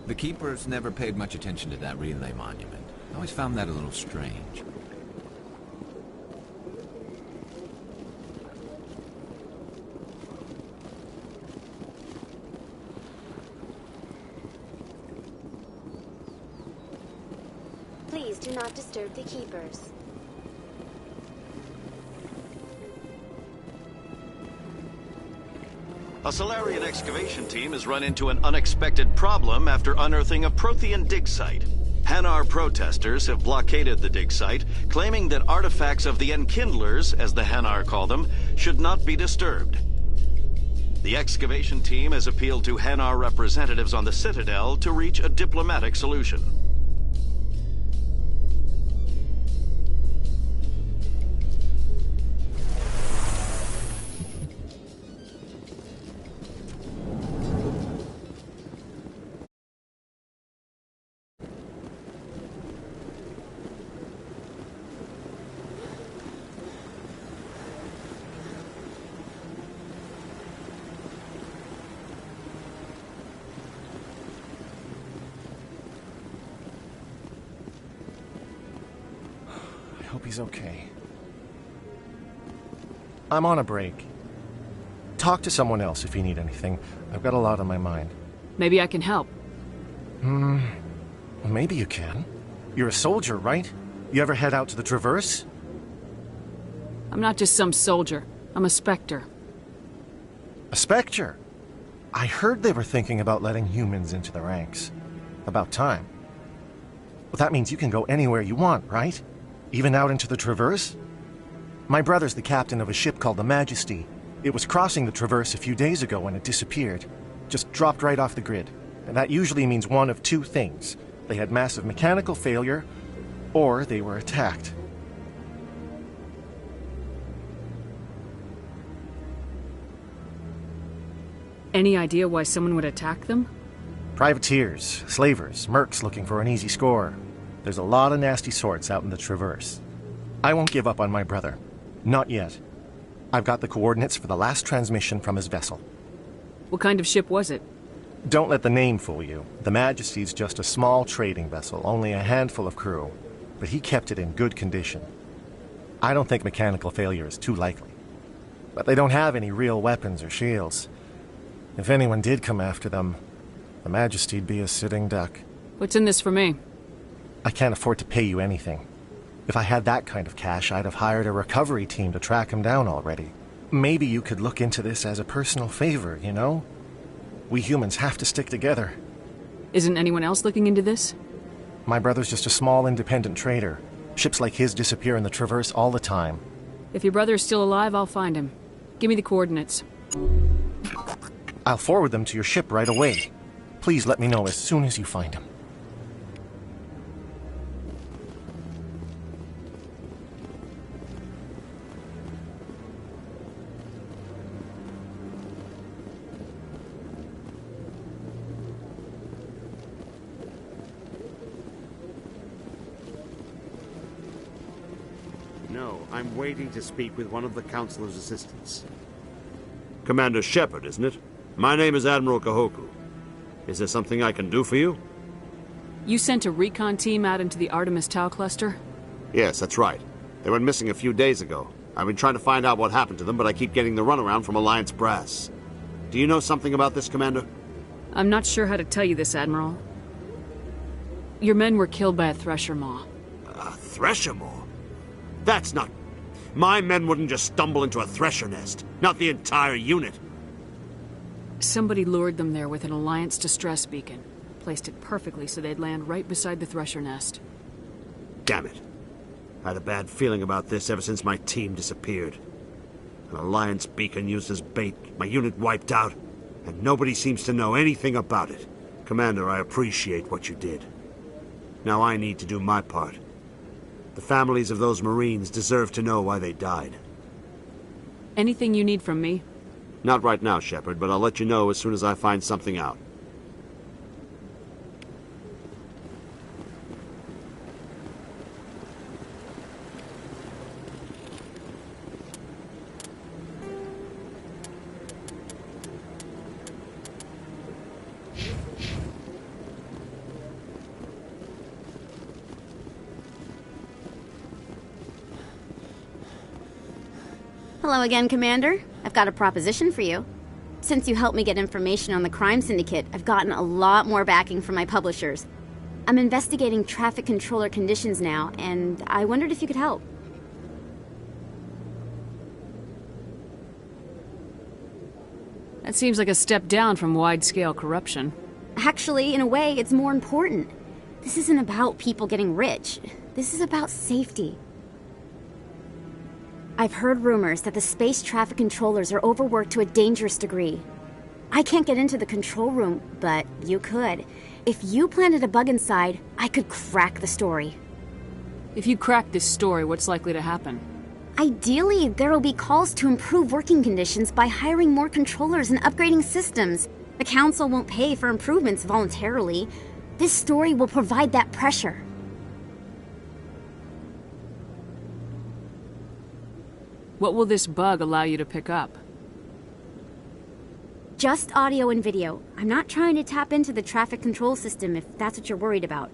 The Keepers never paid much attention to that relay monument. I always found that a little strange. Please do not disturb the Keepers. A Solarian excavation team has run into an unexpected problem after unearthing a Prothean dig site. Hanar protesters have blockaded the dig site, claiming that artifacts of the Enkindlers, as the Hanar call them, should not be disturbed. The excavation team has appealed to Hanar representatives on the Citadel to reach a diplomatic solution. I hope he's okay. I'm on a break. Talk to someone else if you need anything. I've got a lot on my mind. Maybe I can help. Well, maybe you can. You're a soldier, right? You ever head out to the Traverse? I'm not just some soldier. I'm a Spectre. A Spectre? I heard they were thinking about letting humans into the ranks. About time. Well, that means you can go anywhere you want, right? Even out into the Traverse? My brother's the captain of a ship called the Majesty. It was crossing the Traverse a few days ago when it disappeared. Just dropped right off the grid. And that usually means one of two things. They had massive mechanical failure, or they were attacked. Any idea why someone would attack them? Privateers, slavers, mercs looking for an easy score. There's a lot of nasty sorts out in the Traverse. I won't give up on my brother. Not yet. I've got the coordinates for the last transmission from his vessel. What kind of ship was it? Don't let the name fool you. The Majesty's just a small trading vessel, only a handful of crew. But he kept it in good condition. I don't think mechanical failure is too likely. But they don't have any real weapons or shields. If anyone did come after them, the Majesty'd be a sitting duck. What's in this for me? I can't afford to pay you anything. If I had that kind of cash, I'd have hired a recovery team to track him down already. Maybe you could look into this as a personal favor, you know? We humans have to stick together. Isn't anyone else looking into this? My brother's just a small independent trader. Ships like his disappear in the Traverse all the time. If your brother is still alive, I'll find him. Give me the coordinates. I'll forward them to your ship right away. Please let me know as soon as you find him. No, I'm waiting to speak with one of the Councilor's assistants. Commander Shepard, isn't it? My name is Admiral Kahoku. Is there something I can do for you? You sent a recon team out into the Artemis Tau cluster? Yes, that's right. They went missing a few days ago. I've been trying to find out what happened to them, but I keep getting the runaround from Alliance brass. Do you know something about this, Commander? I'm not sure how to tell you this, Admiral. Your men were killed by a Thresher Maw. A Thresher Maw? That's not... My men wouldn't just stumble into a Thresher nest. Not the entire unit. Somebody lured them there with an Alliance distress beacon. Placed it perfectly so they'd land right beside the Thresher nest. Damn it. I had a bad feeling about this ever since my team disappeared. An Alliance beacon used as bait, my unit wiped out, and nobody seems to know anything about it. Commander, I appreciate what you did. Now I need to do my part. The families of those Marines deserve to know why they died. Anything you need from me? Not right now, Shepard, but I'll let you know as soon as I find something out. Hello again, Commander. I've got a proposition for you. Since you helped me get information on the crime syndicate, I've gotten a lot more backing from my publishers. I'm investigating traffic controller conditions now, and I wondered if you could help. That seems like a step down from wide-scale corruption. Actually, in a way, it's more important. This isn't about people getting rich. This is about safety. I've heard rumors that the space traffic controllers are overworked to a dangerous degree. I can't get into the control room, but you could. If you planted a bug inside, I could crack the story. If you crack this story, what's likely to happen? Ideally, there will be calls to improve working conditions by hiring more controllers and upgrading systems. The Council won't pay for improvements voluntarily. This story will provide that pressure. What will this bug allow you to pick up? Just audio and video. I'm not trying to tap into the traffic control system if that's what you're worried about.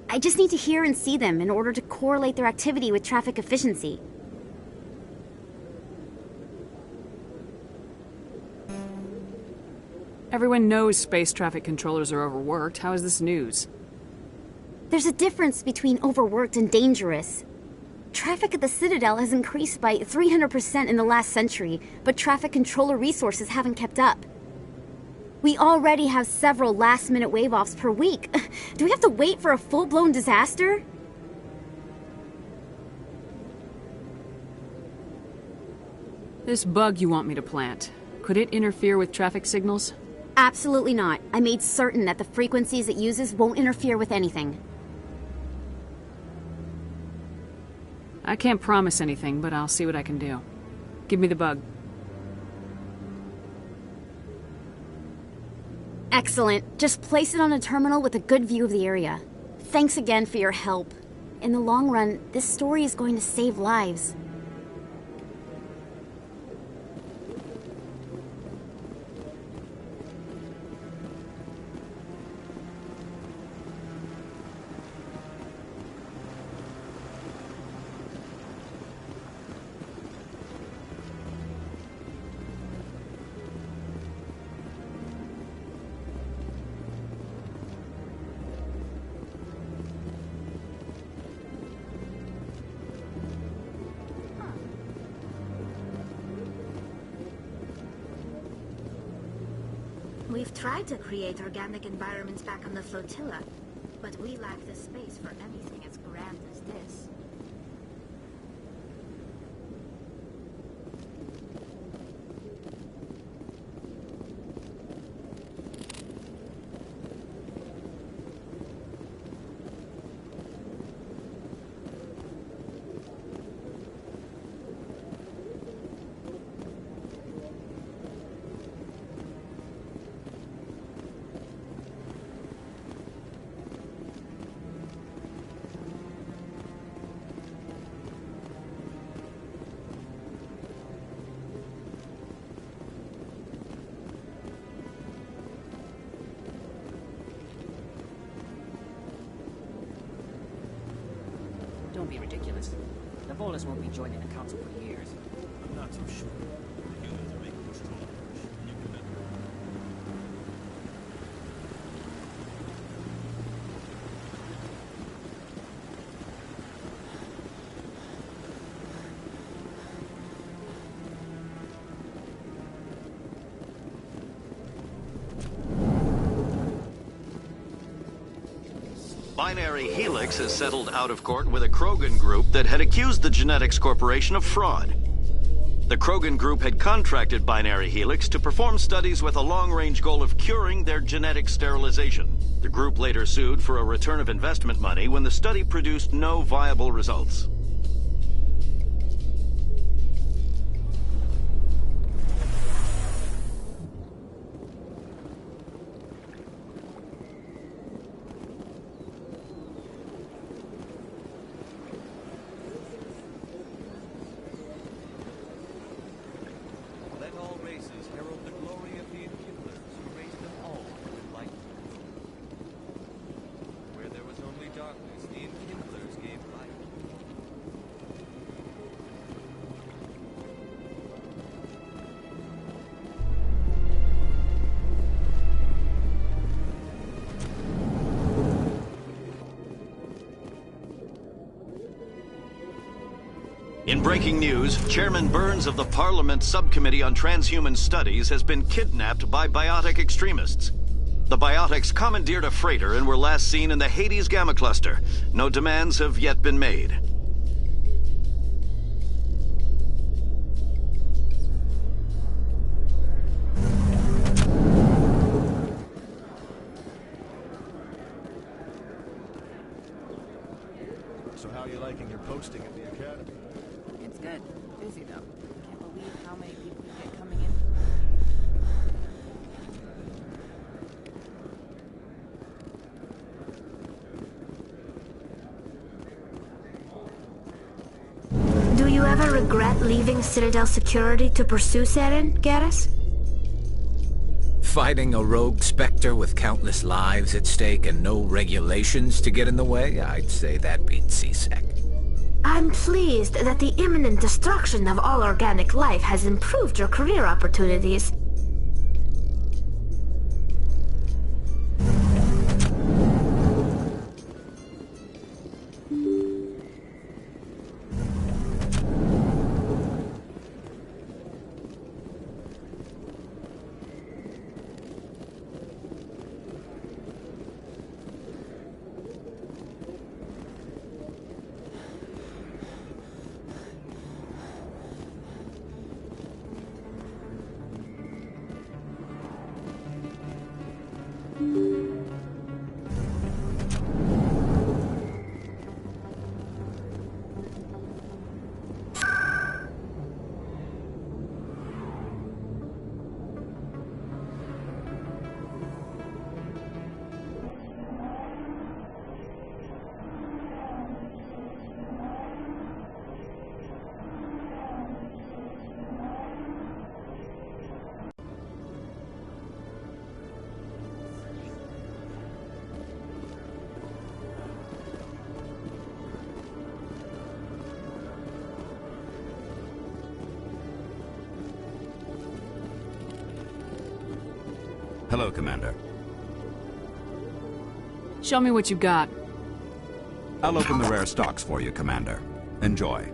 I just need to hear and see them in order to correlate their activity with traffic efficiency. Everyone knows space traffic controllers are overworked. How is this news? There's a difference between overworked and dangerous. Traffic at the Citadel has increased by 300% in the last century, but traffic controller resources haven't kept up. We already have several last-minute wave-offs per week. Do we have to wait for a full-blown disaster? This bug you want me to plant, could it interfere with traffic signals? Absolutely not. I made certain that the frequencies it uses won't interfere with anything. I can't promise anything, but I'll see what I can do. Give me the bug. Excellent. Just place it on a terminal with a good view of the area. Thanks again for your help. In the long run, this story is going to save lives. We've tried to create organic environments back on the flotilla, but we lack the space for anything as grand as this. Don't be ridiculous. The Volus won't be joining the Council for years. I'm not so sure. The humans are making this strong push. You can bet. Binary Helix has settled out of court with a Krogan group that had accused the Genetics Corporation of fraud. The Krogan group had contracted Binary Helix to perform studies with a long-range goal of curing their genetic sterilization. The group later sued for a return of investment money when the study produced no viable results. In breaking news, Chairman Burns of the Parliament Subcommittee on Transhuman Studies has been kidnapped by biotic extremists. The biotics commandeered a freighter and were last seen in the Hades Gamma Cluster. No demands have yet been made. So how are you liking your posting at the academy? It's good. Busy, though. Can't believe how many people we get coming in. Do you ever regret leaving Citadel Security to pursue Seren, Garrus? Fighting a rogue Spectre with countless lives at stake and no regulations to get in the way, I'd say that beats CSEC. I'm pleased that the imminent destruction of all organic life has improved your career opportunities. Hello, Commander. Show me what you got. I'll open the rare stocks for you, Commander. Enjoy.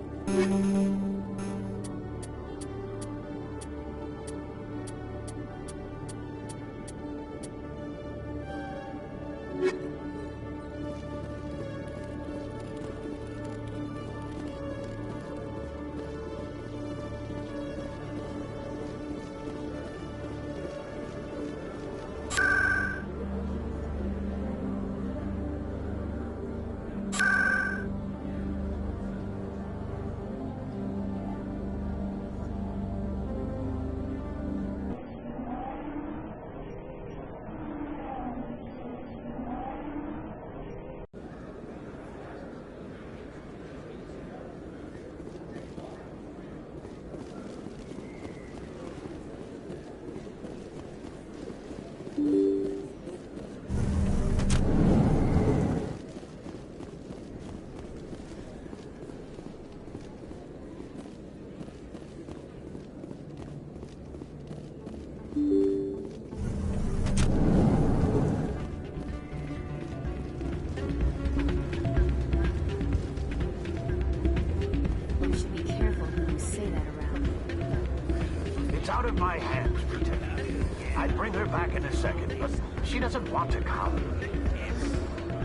Out of my hands, Lieutenant. I'd bring her back in a second, but she doesn't want to come.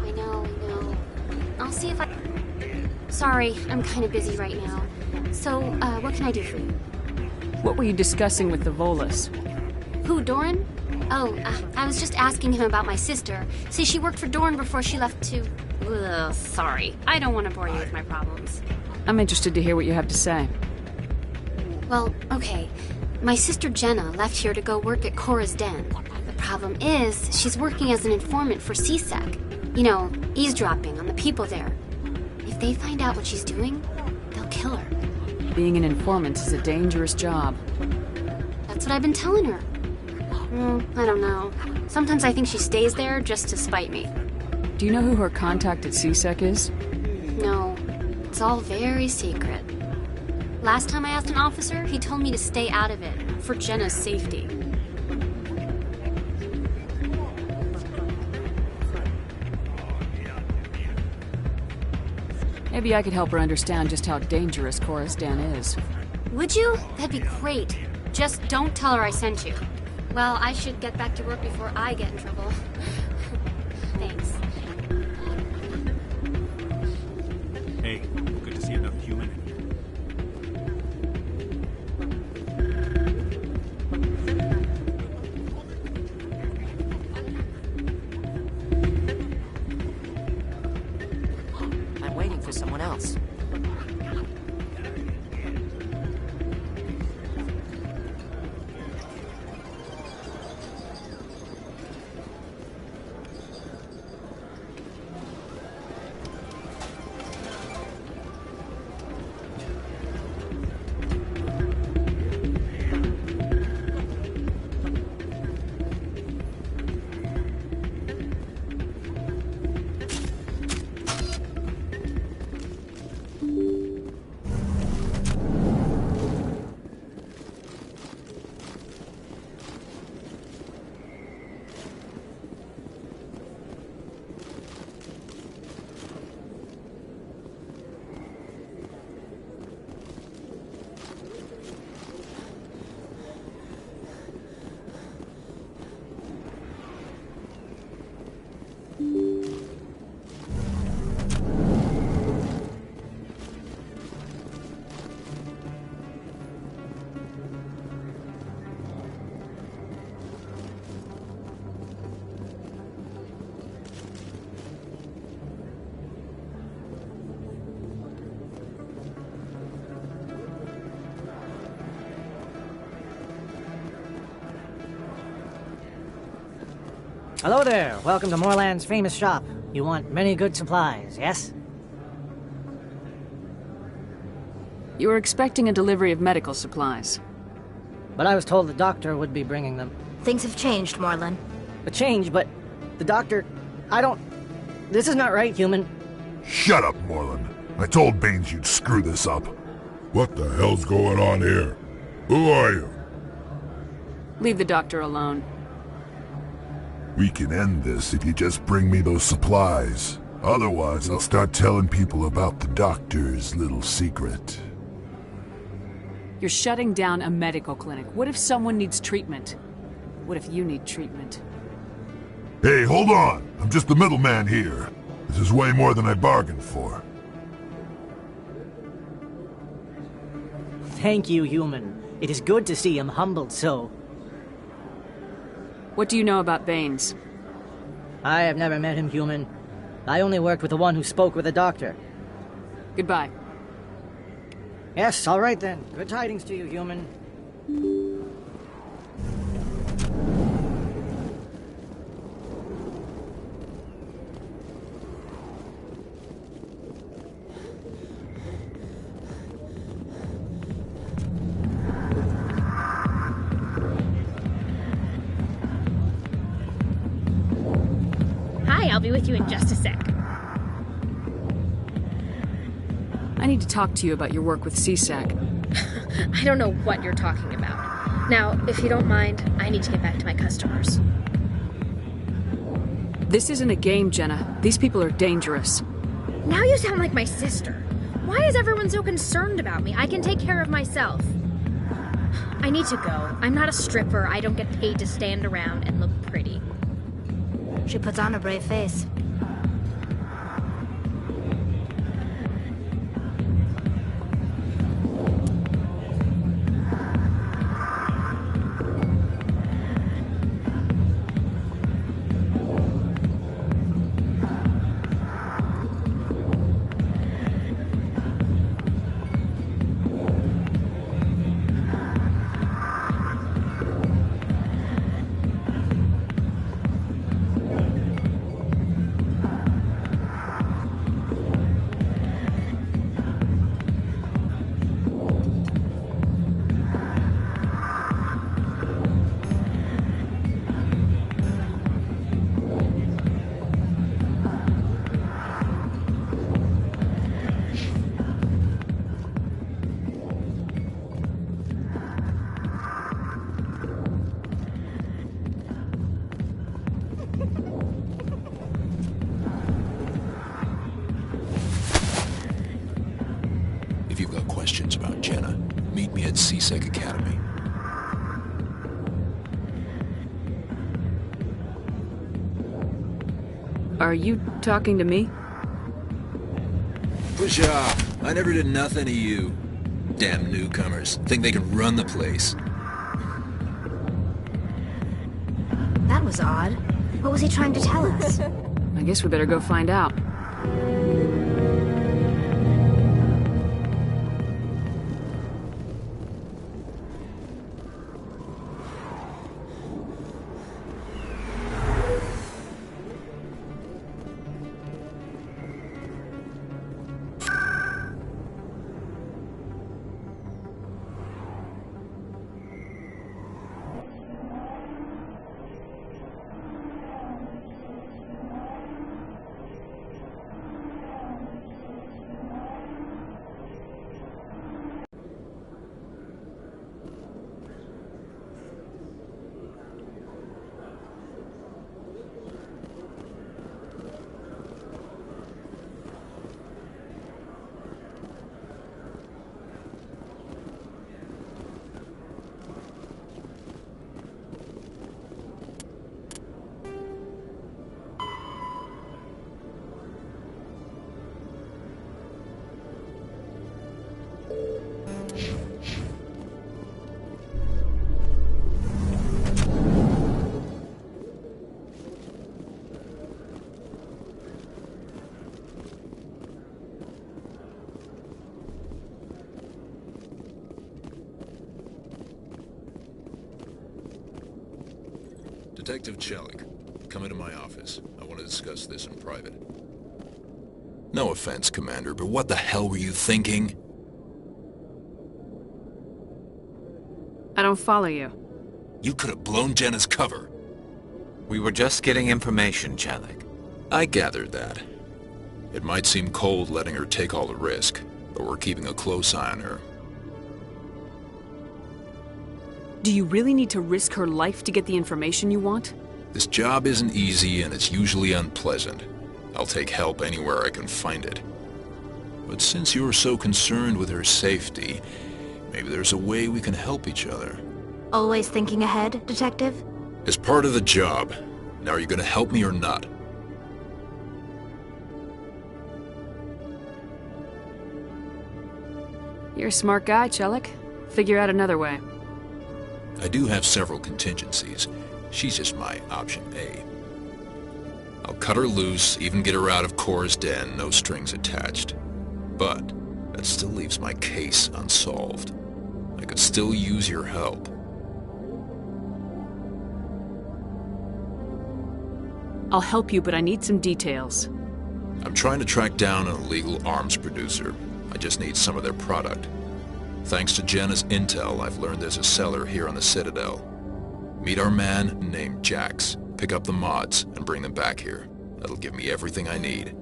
I know. I'll see if I... Sorry, I'm kind of busy right now. So, what can I do for you? What were you discussing with the Volus? Who, Doran? Oh, I was just asking him about my sister. See, she worked for Doran before she left to... Ugh, sorry. I don't want to bore you with my problems. I'm interested to hear what you have to say. Well, okay. My sister Jenna left here to go work at Cora's Den. The problem is, she's working as an informant for CSEC. You know, eavesdropping on the people there. If they find out what she's doing, they'll kill her. Being an informant is a dangerous job. That's what I've been telling her. I don't know. Sometimes I think she stays there just to spite me. Do you know who her contact at CSEC is? No. It's all very secret. Last time I asked an officer, he told me to stay out of it, for Jenna's safety. Maybe I could help her understand just how dangerous Chorus Dan is. Would you? That'd be great. Just don't tell her I sent you. Well, I should get back to work before I get in trouble. Thanks. Hey, good to see another human. I'm waiting for someone else. Hello there. Welcome to Moorland's famous shop. You want many good supplies, yes? You were expecting a delivery of medical supplies. But I was told the doctor would be bringing them. Things have changed, Moorland. A change, but the doctor... This is not right, human. Shut up, Moorland. I told Baines you'd screw this up. What the hell's going on here? Who are you? Leave the doctor alone. We can end this if you just bring me those supplies. Otherwise, I'll start telling people about the doctor's little secret. You're shutting down a medical clinic. What if someone needs treatment? What if you need treatment? Hey, hold on! I'm just the middleman here. This is way more than I bargained for. Thank you, human. It is good to see him humbled so. What do you know about Baines? I have never met him, human. I only worked with the one who spoke with the doctor. Goodbye. Yes, all right then. Good tidings to you, human. Hi, I'll be with you in just a sec. I need to talk to you about your work with CSAC. I don't know what you're talking about. Now, if you don't mind, I need to get back to my customers. This isn't a game, Jenna. These people are dangerous. Now you sound like my sister. Why is everyone so concerned about me? I can take care of myself. I need to go. I'm not a stripper. I don't get paid to stand around and look pretty. She puts on a brave face. questions about Jenna, meet me at CSEC Academy. Are you talking to me? Push off. I never did nothing to you. Damn newcomers. Think they can run the place. That was odd. What was he trying to tell us? I guess we better go find out. Detective Chelik, come into my office. I want to discuss this in private. No offense, Commander, but what the hell were you thinking? I don't follow you. You could have blown Jenna's cover. We were just getting information, Chelik. I gathered that. It might seem cold letting her take all the risk, but we're keeping a close eye on her. Do you really need to risk her life to get the information you want? This job isn't easy and it's usually unpleasant. I'll take help anywhere I can find it. But since you're so concerned with her safety, maybe there's a way we can help each other. Always thinking ahead, Detective? It's part of the job. Now are you gonna help me or not? You're a smart guy, Chelik. Figure out another way. I do have several contingencies. She's just my option A. I'll cut her loose, even get her out of Cora's den, no strings attached. But that still leaves my case unsolved. I could still use your help. I'll help you, but I need some details. I'm trying to track down an illegal arms producer. I just need some of their product. Thanks to Jenna's intel, I've learned there's a seller here on the Citadel. Meet our man named Jax, pick up the mods, and bring them back here. That'll give me everything I need.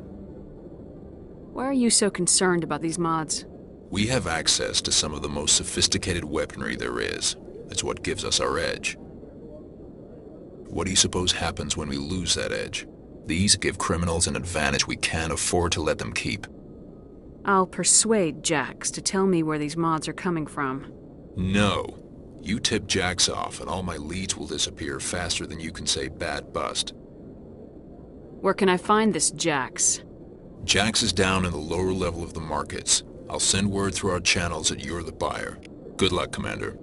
Why are you so concerned about these mods? We have access to some of the most sophisticated weaponry there is. It's what gives us our edge. What do you suppose happens when we lose that edge? These give criminals an advantage we can't afford to let them keep. I'll persuade Jax to tell me where these mods are coming from. No. You tip Jax off and all my leads will disappear faster than you can say bad bust. Where can I find this Jax? Jax is down in the lower level of the markets. I'll send word through our channels that you're the buyer. Good luck, Commander.